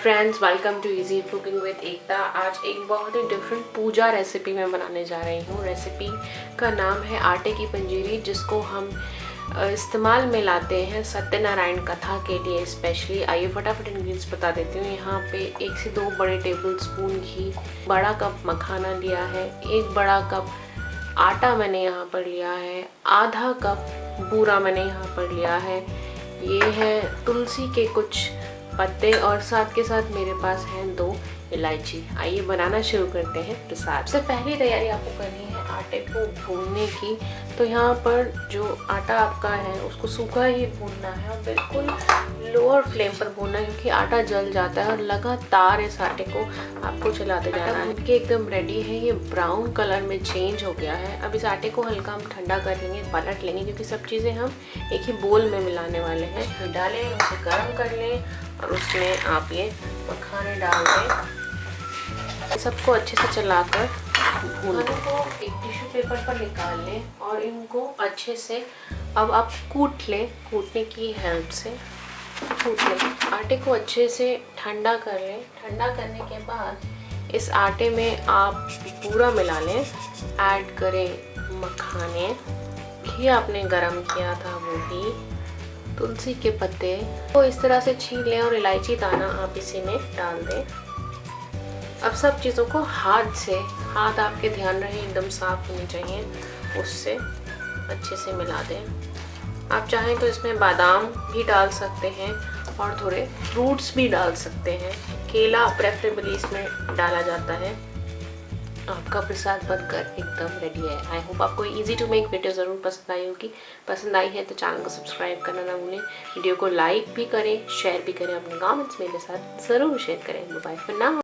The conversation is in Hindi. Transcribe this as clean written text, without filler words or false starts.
Friends, welcome to easy cooking with Ekta. आज एक बहुत ही डिफरेंट पूजा रेसिपी मैं बनाने जा रही हूँ। रेसिपी का नाम है आटे की पंजीरी, जिसको हम इस्तेमाल में लाते हैं सत्यनारायण कथा के लिए स्पेशली। आइए फटाफट इंग्रेडिएंट्स बता देती हूँ। यहाँ पे 1 से 2 बड़े टेबल स्पून घी, बड़ा कप मखाना लिया है, 1 बड़ा कप आटा मैंने यहाँ पर लिया है, आधा कप बूरा मैंने यहाँ पर लिया है। ये है तुलसी के कुछ पत्ते और साथ के साथ मेरे पास हैं 2 इलायची। आइए बनाना शुरू करते हैं प्रसाद। सबसे पहली तैयारी आपको करनी है आटे को भूनने की। तो यहाँ पर जो आटा आपका है उसको सूखा ही भूनना है और बिल्कुल लोअर फ्लेम पर भूनना है, क्योंकि आटा जल जाता है। और लगातार इस आटे को आपको चलाते जाना है। भून के एकदम रेडी है, ये ब्राउन कलर में चेंज हो गया है। अब इस आटे को हल्का हम ठंडा कर लेंगे, पलट लेंगे, क्योंकि सब चीज़ें हम एक ही बोल में मिलाने वाले हैं। डालें, उसे गर्म कर लें और उसमें आप ये मखाने डाल दें। सबको अच्छे से चलाकर भून लें। को एक टिश्यू पेपर पर निकाल लें और इनको अच्छे से अब आप कूट लें। कूटने की हेल्प से कूट लें। आटे को अच्छे से ठंडा कर लें। ठंडा करने के बाद इस आटे में आप पूरा मिला लें। ऐड करें मखाने, घी आपने गरम किया था वो भी, तुलसी के पत्ते को इस तरह से छील लें और इलायची दाना आप इसी में डाल दें। अब सब चीज़ों को हाथ आपके ध्यान रहे एकदम साफ होनी चाहिए, उससे अच्छे से मिला दें। आप चाहें तो इसमें बादाम भी डाल सकते हैं और थोड़े फ्रूट्स भी डाल सकते हैं। केला प्रेफरेबली इसमें डाला जाता है। आपका प्रसाद बनकर एकदम रेडी है। आई होप आपको इजी टू मेक वीडियो ज़रूर पसंद आई होगी। पसंद आई है तो चैनल को सब्सक्राइब करना ना भूलें। वीडियो को लाइक भी करें, शेयर भी करें, अपने कमेंट्स मेरे साथ ज़रूर शेयर करें। Bye for now.